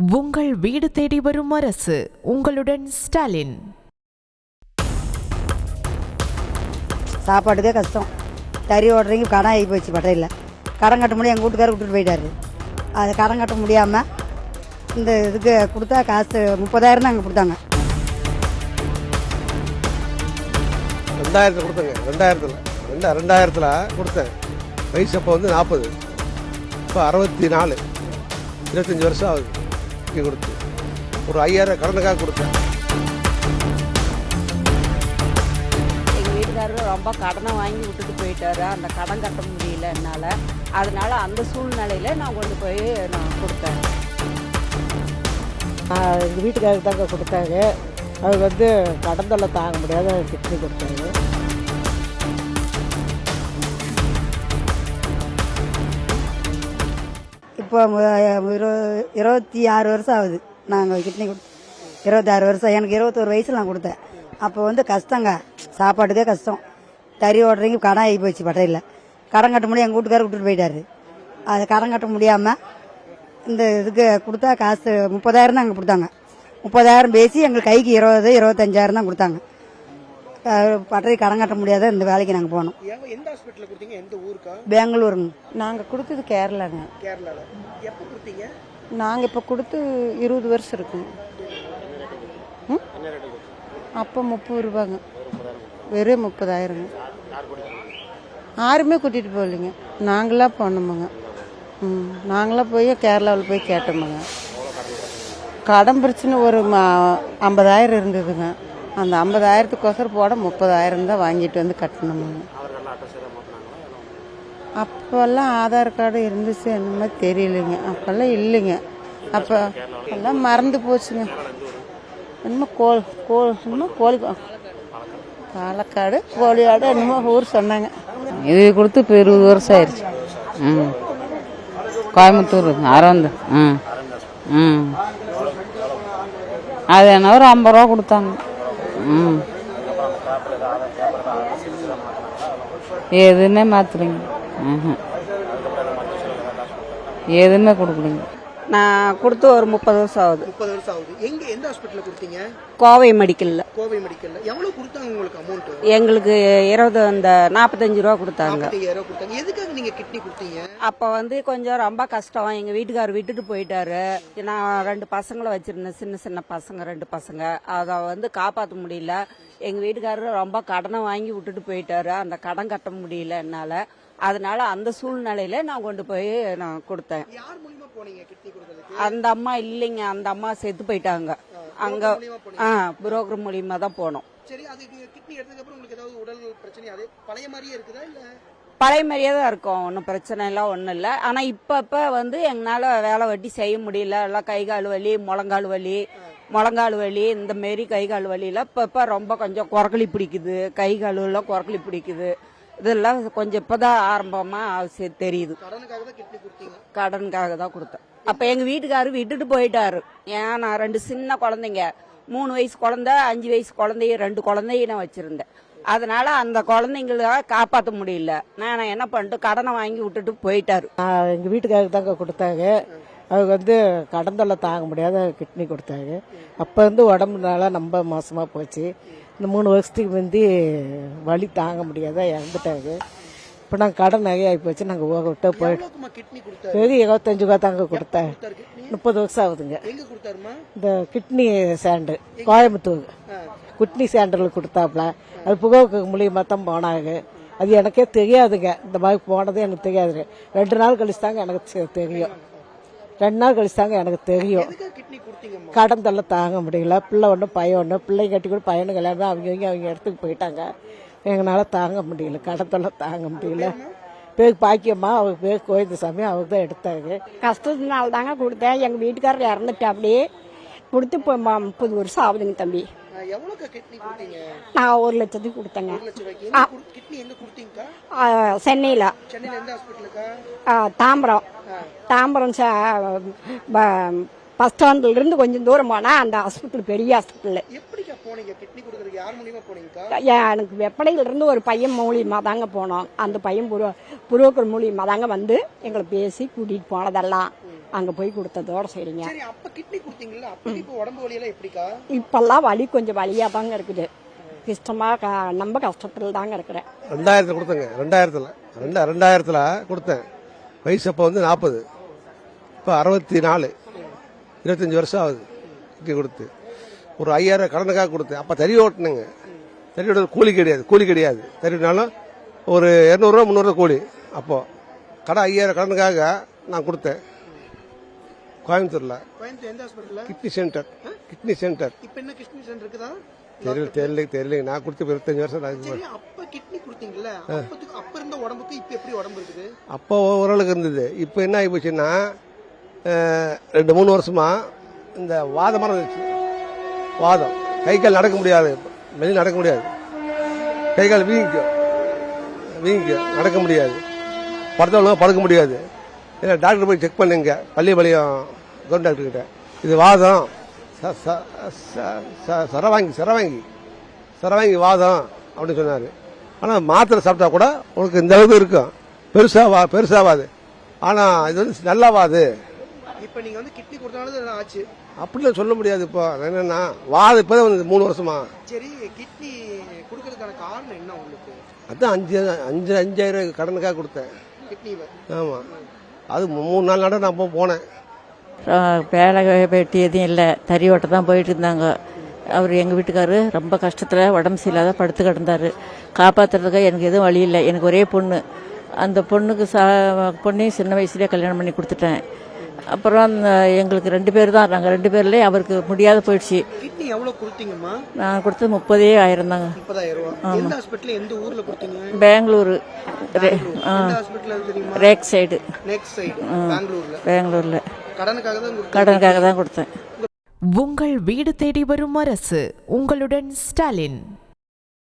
உங்கள் வீடு தேடி வரும் அரசு. உங்களுடன் ஸ்டாலின். சாப்பாட்டுக்கே கஷ்டம். தறி ஓடுறீங்க கடன் ஆகி போச்சு. பட்டையில் கடன் கட்ட முடியும். எங்கள் வீட்டுக்காரர் விட்டுட்டு போயிட்டாரு. அது கடன் கட்ட முடியாமல் இந்த இதுக்கு கொடுத்தா காசு 30,000 தான் அங்கே கொடுத்தாங்க. 2000 கொடுத்தேங்க. 2000 கொடுத்தேன். வயசு அப்போ 40, இப்போ 64, 25 வருஷம் ஆகுது. இங்கே கொடுத்து ஒரு 5000 கடனுக்காக கொடுத்தேன். எங்கள் வீட்டுக்காரர் ரொம்ப கடனை வாங்கி விட்டுட்டு போயிட்டாரு. அந்த கடன் கட்ட முடியல என்னால். அதனால அந்த சூழ்நிலையில் நான் கொண்டு போய் நான் கொடுத்தேன். எங்கள் வீட்டுக்காரருக்கு தாங்க கொடுத்தாங்க. அது கடன் தொல்லை தாங்க முடியாத கிட்னி கொடுத்தாங்க. இப்போ 26 வருஷம் ஆகுது நாங்கள் கிட்னி கொடுத்து. 26 வருஷம். எனக்கு 21 வயசில் நான் கொடுத்தேன். அப்போ கஷ்டங்க. சாப்பாட்டுக்கே கஷ்டம். தறி ஓடுறீங்க கடன் ஆகி போச்சு. பட்டையில் கடன் கட்ட முடியும். எங்கள் வீட்டுக்காரர் விட்டுட்டு போயிட்டாரு. அது கடன் கட்ட முடியாமல் இந்த இதுக்கு கொடுத்தா காசு 30,000 தான் அங்கே கொடுத்தாங்க. 30,000 பேசி எங்களுக்கு கைக்கு 20, 25,000 தான் கொடுத்தாங்க. பட்டறை கடன் கட்ட முடியாத இந்த வேலைக்கு நாங்கள் போனோம். எந்த ஹாஸ்பிட்டலில் கொடுத்தீங்க? எந்த ஊருக்கா? பெங்களூருங்க. நாங்கள் கொடுத்தது கேரளாங்க. கேரளாவில். எப்போ கொடுத்தீங்க? நாங்கள் இப்போ கொடுத்து 20 வருஷம் இருக்குங்க. அப்போ 30 ரூபாங்க. வெறும் 30,000ங்க. யாருமே கூட்டிகிட்டு போகலைங்க. நாங்களாக போனோமுங்க. நாங்களாக போய் கேரளாவில் போய் கேட்டோமுங்க. கடன் பிரச்சனை ஒரு 50,000 இருந்ததுங்க. அந்த 50,000த்துக்கோசரம் போட 30,000 தான் வாங்கிட்டு வந்து கட்டணுமுங்க. அப்போல்லாம் ஆதார் கார்டு இருந்துச்சு என்னமோ தெரியலைங்க. அப்போல்லாம் இல்லைங்க. அப்போ எல்லாம் மறந்து போச்சுங்க. என்னமோ என்னமோ பாலக்காடு கோழியாடு என்னமோ ஊர் சொன்னாங்க. இது கொடுத்து இப்போ 20 வருஷம் ஆயிடுச்சு. கோயம்புத்தூர் அரந்து. அது என்ன ஒரு 50 ரூபா கொடுத்தாங்க. எதுவுமே மாத்துறீங்க. எதுவுமே கொடுக்குறீங்க. நான் கொடுத்து ஒரு 30 வருஷம் ஆகுது. 30 வருஷம் ஆகுது. எந்த ஹாஸ்பிட்டலில் கொடுத்தீங்க? கோவை மெடிக்கலில். கோவை மெடிக்கலில். எவ்வளோ கொடுத்தாங்க உங்களுக்கு அமௌண்ட்? எங்களுக்கு 45 ரூபா கொடுத்தாங்க. 45,000 கொடுத்தாங்க. எதுக்காக நீங்கள் கிட்னி கொடுத்தீங்க? அப்போ கொஞ்சம் ரொம்ப கஷ்டம். எங்கள் வீட்டுக்காரர் விட்டுட்டு போயிட்டாரு. நான் 2 பசங்களை வச்சிருந்தேன். சின்ன சின்ன பசங்க 2 பசங்க. அதை காப்பாற்ற முடியல. எங்கள் வீட்டுக்காரர் ரொம்ப கடனை வாங்கி விட்டுட்டு போயிட்டாரு. அந்த கடன் கட்ட முடியல என்னால். அதனால அந்த சூழ்நிலையில நான் கொண்டு போய் நான் கொடுத்தேன். அந்த அம்மா இல்லைங்க. அந்த அம்மா செத்து போயிட்டாங்க. அங்க புரோக்கர் மூலியமா தான் போனோம். பழைய மாதிரியே தான் இருக்கும். ஒன்றும் பிரச்சனை எல்லாம் ஒன்றும் இல்லை. ஆனால் இப்போ எங்களால் வேலை வெட்டி செய்ய முடியல. எல்லாம் கை கால் வலி, முழங்கால் வலி இந்த மாரி கை கால் வலியில் இப்போ ரொம்ப கொஞ்சம் குறக்களி பிடிக்குது. கை காலெல்லாம் குறக்களி பிடிக்குது. இதெல்லாம் கொஞ்சம் இப்போதான் ஆரம்பமாக தெரியுது. கடனுக்காக தான் கொடுத்தேன். அப்போ எங்கள் வீட்டுக்காரர் விட்டுட்டு போயிட்டாரு. ஏன் நான் 2 சின்ன குழந்தைங்க, 3 வயசு குழந்தை, 5 வயசு குழந்தைய 2 குழந்தைய நான் வச்சிருந்தேன். அதனால அந்த குழந்தைங்கள காப்பாற்ற முடியல. நான் என்ன பண்ணிட்டு கடனை வாங்கி விட்டுட்டு போயிட்டாரு. எங்கள் வீட்டுக்காரருக்கு தாங்க கொடுத்தாங்க. அது கடன் தொல்லை தாங்க முடியாத கிட்னி கொடுத்தாங்க. அப்போ உடம்புனால ரொம்ப மோசமாக போச்சு. இந்த 3 வருஷத்துக்கு முந்தி வலி தாங்க முடியாத இறந்துட்டாங்க. இப்போ நாங்கள் கடன் நகையாகி போச்சு. நாங்கள் விட்டு போயிட்டோம். வெறும் 75 ரூபா தாங்க கொடுத்தேன். 30 வருஷம் ஆகுதுங்க. இந்த கிட்னி சேண்டு கோயம்புத்தூர் கிட்னி சேண்டரில் கொடுத்தாப்புல. அது புகவுக்கு மூலியமாக தான் போனாங்க. அது எனக்கே தெரியாதுங்க. இந்த மாதிரி போனதே எனக்கு தெரியாதுங்க. 2 நாள் கழிச்சு தாங்க எனக்கு தெரியும். 2 நாள் கழிச்சு தாங்க எனக்கு தெரியும். கடன் தொல்லை தாங்க முடியல. பிள்ளை ஒன்று பையன் ஒன்று. பிள்ளைங்க கட்டி கூட பையனுக்கு எல்லாமே அவங்க இடத்துக்கு போயிட்டாங்க. எங்களால் தாங்க முடியல. கடன் தொல்லை தாங்க முடியல. பேருக்கு பாக்கியம்மா, அவங்க பேர் கோயந்தசாமி, அவங்க தான் எடுத்தாங்க. கஷ்டத்தினால தாங்க கொடுத்தேன். எங்கள் வீட்டுக்காரர் இறந்துட்டு அப்படியே கொடுத்து இப்போ 30 வருஷம் ஆகுதுங்க தம்பி. நான் 1 லட்சத்துக்கு கொடுத்தேங்க. சென்னையில் தாம்பரம் பஸ் ஸ்டாண்ட்ல இருந்து கொஞ்சம் தூரம் போனா அந்த ஹாஸ்பிட்டல், பெரிய ஹாஸ்பிட்டல். எனக்கு வெப்படையில இருந்து ஒரு பையன் மூலியமா தாங்க போனோம். அந்த பையன் புரோக்கர் மூலியமா தாங்க எங்களை பேசி கூட்டிட்டு போனதெல்லாம். அங்கே போய் கொடுத்ததோட சரிங்க. சரி, அப்ப கிட்னி கொடுத்தீங்கல்ல, அப்ப இப்ப உடம்பு வலியெல்லாம் எப்படிக்கா? இப்பெல்லாம் வலி கொஞ்சம் வலியாக தாங்க இருக்குது. இஷ்டமாக ரொம்ப கஷ்டத்தில் தாங்க இருக்கிறேன். 2000 கொடுத்தேங்க. 2000 கொடுத்தேன். வயசு அப்போ வந்து 40, இப்போ 64, 25 வருஷம் ஆகுது கிட்னி கொடுத்து. ஒரு 5000 கடனுக்காக கொடுத்தேன். அப்போ தறி ஓட்டினுங்க. தறி ஓட்ட கூலி கிடையாது. தறினாலும் ஒரு 200 300 கூலி. அப்போது கடை 5000 கடனுக்காக நான் கொடுத்தேன். கோயம்புத்தூரில் கோயம்புத்தூர் எந்த ஹாஸ்பிட்டல்ல? Kidney centre. இப்ப என்ன கிட்னி சென்டர் இருக்குதா? தெரியல. நான் கொடுத்து 25 வருஷம் ஆகுது. சரி, அப்ப கிட்னி கொடுத்தீங்கல்ல, அப்ப இருந்த உடம்புக்கு இப்ப எப்படி உடம்பு இருக்குது? அப்போ ஓரளவுக்கு இருந்தது. இப்போ என்ன ஆகி போச்சுன்னா 2-3 வருஷமா இந்த வாதம் இருந்துச்சு. வாதம், கை கால் நடக்க முடியாது, வெளியே நடக்க முடியாது. கை கால் வீங்கிக்கும், நடக்க முடியாது. படுத்தவங்க படுக்க முடியாது. இல்லை, டாக்டர் போய் செக் பண்ணுங்க, பள்ளிப்பாளையம் கவர்மெண்ட் டாக்டர் கிட்ட. இது வாதம், சரவாங்கி வாதம் அப்படின்னு சொன்னார். ஆனால் மாத்திரை சாப்பிட்டா கூட உனக்கு இந்த அளவுக்கு இருக்கும், பெருசாவாது. ஆனால் இது வந்து நல்லாவாது. இப்ப நீங்க வந்து கிட்னி கொடுத்தனால ஆச்சு அப்படிலாம் சொல்ல முடியாது. இப்போ என்னன்னா வாதம் இப்போ வந்து 3 வருஷமா. சரி, கிட்னி கொடுக்கறதுக்கான காரணம் என்ன உங்களுக்கு? அதான் 5000 கடனுக்காக கொடுத்தேன் கிட்னிவை. ஆமாம், அது 3-4 நாள் நான் போனேன். வேலை வெட்டி எதுவும் இல்லை, தறி ஓட்ட தான் போயிட்டு இருந்தாங்க. அவர் எங்கள் வீட்டுக்காரரு ரொம்ப கஷ்டத்தில் உடம்பு சரியில்லாத படுத்து கிடந்தார். காப்பாற்றுறதுக்கு எனக்கு எதுவும் வழி இல்லை. எனக்கு ஒரே பொண்ணு. அந்த பொண்ணுக்கு பொண்ணையும் சின்ன வயசுலேயே கல்யாணம் பண்ணி கொடுத்துட்டேன். அப்புறம் எங்களுக்கு 2 பேர் தான். நாங்கள் 2 பேர்லேயே அவருக்கு முடியாத போயிடுச்சு. கிட்னி எவ்வளவு கொடுத்தீங்கம்மா? நான் கொடுத்தது 30,000 தாங்க. 30,000. எந்த ஹாஸ்பிட்டல், எந்த ஊர்ல கொடுத்தீங்க? பெங்களூரு, ஹாஸ்பிட்டல் தெரியுமா? Rack side. பெங்களூர்ல கடனுக்காக தான் கொடுத்தேன். உங்கள் வீடு தேடி வரும் அரசு. உங்களுடன் ஸ்டாலின்.